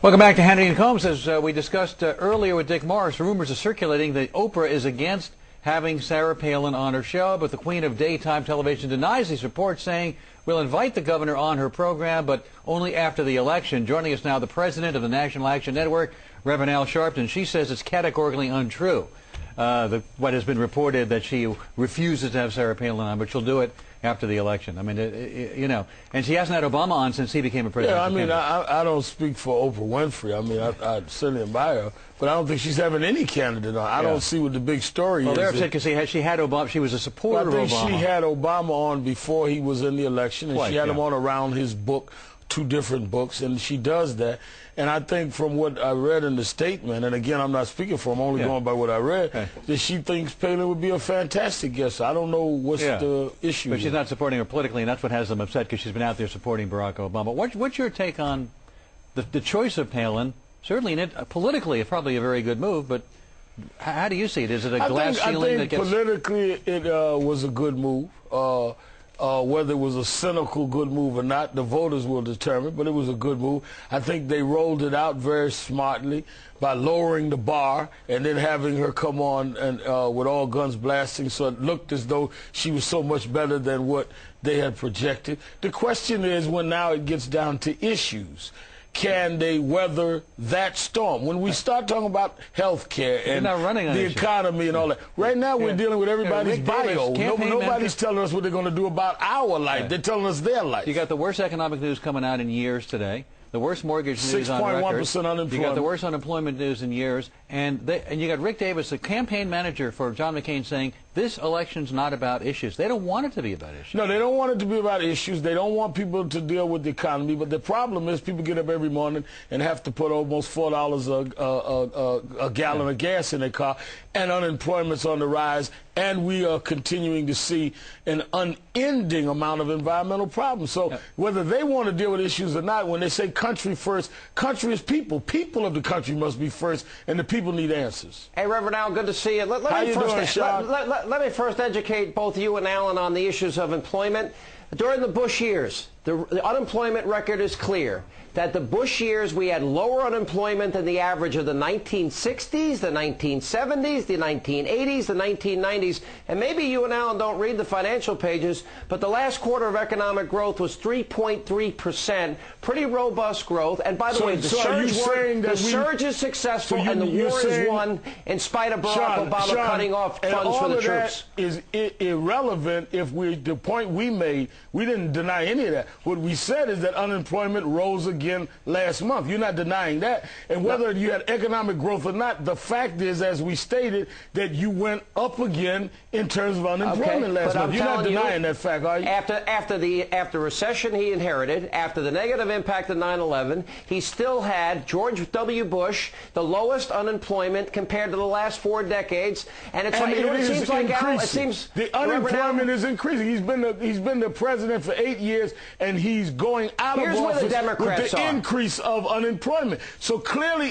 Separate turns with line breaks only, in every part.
Welcome back to Hannity and Colmes. As we discussed earlier with Dick Morris, rumors are circulating that Oprah is against having Sarah Palin on her show, but the queen of daytime television denies these reports, saying we'll invite the governor on her program, but only after the election. Joining us now, the president of the National Action Network, Reverend Al Sharpton. She says it's categorically untrue, what has been reported, that she refuses to have Sarah Palin on, but she'll do it after the election. I mean, you know, and she hasn't had Obama on since he became a president.
Yeah, I mean, I don't speak for Oprah Winfrey. I mean, I certainly admire her, but I don't think she's having any candidate on. I don't see what the big story is.
Well, they're upset because she had Obama. She was a supporter of Obama.
I think she had Obama on before he was in the election, and she had him on around his book, 2 different books, and she does that. And I think from what I read in the statement, and again, I'm not speaking for him, I'm only going by what I read, that she thinks Palin would be a fantastic guest. I don't know what's the issue.
But she's not supporting her politically, and that's what has them upset, because she's been out there supporting Barack Obama. What's your take on the choice of Palin? Certainly, politically, it's probably a very good move, but how do you see it? Is it a glass ceiling that gets...
politically, it was a good move. Whether it was a cynical good move or not, the voters will determine, but it was a good move. I think they rolled it out very smartly by lowering the bar and then having her come on and with all guns blasting, so it looked as though she was so much better than what they had projected. The question is, when now it gets down to issues, can they weather that storm? When we start talking about health care and the economy and all that, right now we're dealing with everybody's bio. Nobody's telling us what they're going to do about our life. They're telling us their life.
You got the worst economic news coming out in years today. The worst mortgage news on record.
6.1% unemployment.
You got the worst unemployment news in years, and you got Rick Davis, the campaign manager for John McCain, saying this election's not about issues. They don't want it to be about issues.
No, they don't want it to be about issues. They don't want people to deal with the economy. But the problem is, people get up every morning and have to put almost $4 a gallon of gas in their car, and unemployment's on the rise, and we are continuing to see an unending amount of environmental problems. So whether they want to deal with issues or not, when they say country first, country is people. People of the country must be first, and the people need answers.
Hey, Reverend Al, good to see you.
How you doing, Sean?
Let me first educate both you and Alan on the issues of employment. During the Bush years, the unemployment record is clear. That the Bush years, we had lower unemployment than the average of the 1960s, the 1970s, the 1980s, the 1990s. And maybe you and Alan don't read the financial pages, but the last quarter of economic growth was 3.3%. Pretty robust growth. And by the way, the surge is successful, and the war is won in spite of Barack Obama cutting off funds for the troops.
That is irrelevant if the point we made, we didn't deny any of that. What we said is that unemployment rose again last month. You're not denying that. And whether you had economic growth or not, the fact is, as we stated, that you went up again in terms of unemployment last month. You're not denying that fact, are you?
After recession he inherited, after the negative impact of 9/11, he still had, George W. Bush, the lowest unemployment compared to the last 4 decades. And it's like, it seems like Al, it seems
the unemployment is increasing. He's been the president for 8 years, and he's going out of office with the increase of unemployment. So clearly,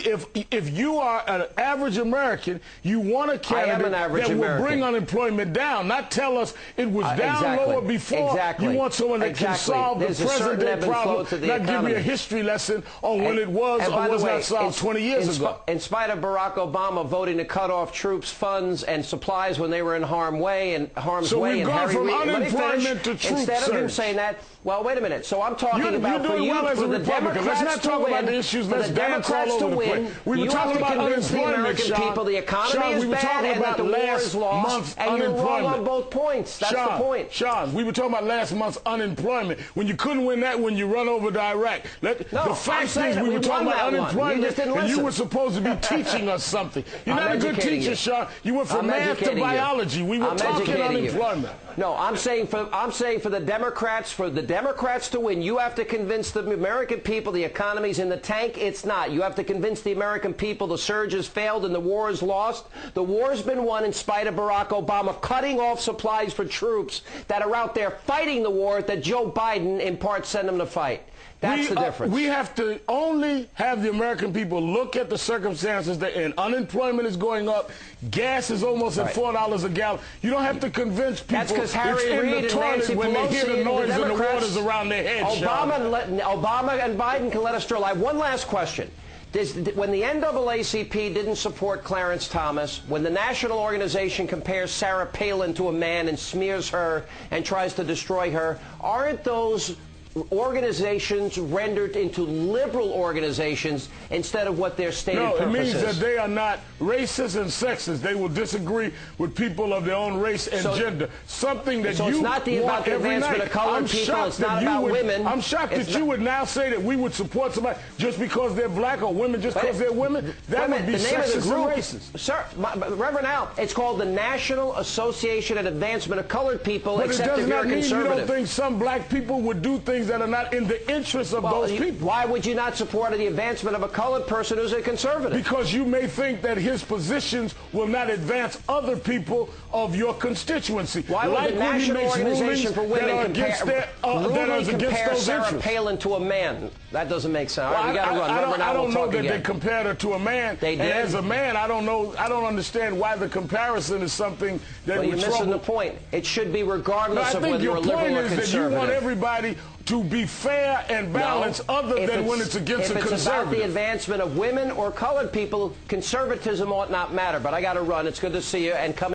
if you are an average American, you want a candidate that will bring unemployment down, not tell us it was down lower before. You want someone that can solve the present-day problem, not give me a history lesson on when it was or was not solved 20 years ago.
In spite of Barack Obama voting to cut off troops' funds and supplies when they were in harm's way, and
we've gone from unemployment to troops.
Instead of him saying that, well, wait a minute. So I'm talking about for you, for the Democrats
let's not talk about the issues. Let's dance all over the place. We were talking about unemployment,
people the economy is bad and that the war is lost, and you're wrong on both points. That's the point.
Sean, we were talking about last month's unemployment. When you couldn't win that when you run over to Iraq. The fact is, we were talking about unemployment, and you were supposed to be teaching us something. You're not a good teacher, Sean. You went from math to biology. We were talking unemployment.
No, I'm saying for the Democrats to win, you have to convince the American people the economy's in the tank. It's not. You have to convince the American people the surge has failed and the war is lost. The war's been won in spite of Barack Obama cutting off supplies for troops that are out there fighting the war that Joe Biden in part sent them to fight. That's the difference.
We have to only have the American people look at the circumstances that unemployment is going up, gas is almost at $4 a gallon. You don't have to convince people.
That's because Harry Reid and Nancy
when they hear
Pelosi
the noise
and
and the waters around their heads.
Obama and Biden can let us drill. I have one last question. When the NAACP didn't support Clarence Thomas, when the national organization compares Sarah Palin to a man and smears her and tries to destroy her, aren't those organizations rendered into liberal organizations instead of what their stated purpose is?
No, it means that they are not racist and sexist. They will disagree with people of their own race and gender. Something that
so
you
it's not about the advancement of colored people. It's not about women.
I'm shocked that you would now say that we would support somebody just because they're black or women just because they're women. That would be sexist and racist.
Sir, Reverend Al, it's called the National Association and Advancement of Colored People,
but
except if you're a conservative.
You don't think some black people would do things that are not in the interest of those people?
Why would you not support the advancement of a colored person who's a conservative?
Because you may think that his positions will not advance other people of your constituency.
Why would the National Organization for Women compare Sarah Palin to a man? That doesn't make sense. All right, we got to run.
I don't know that they compared her to a man.
They did.
And as a man, I don't know. I don't understand why the comparison is something that would trouble.
You're missing the point. It should be regardless of whether you're a liberal or conservative.
I think your point is that you want everybody to be fair and balanced, other than when it's against a conservative.
If it's about the advancement of women or colored people, conservatism ought not matter. But I got to run. It's good to see you. And come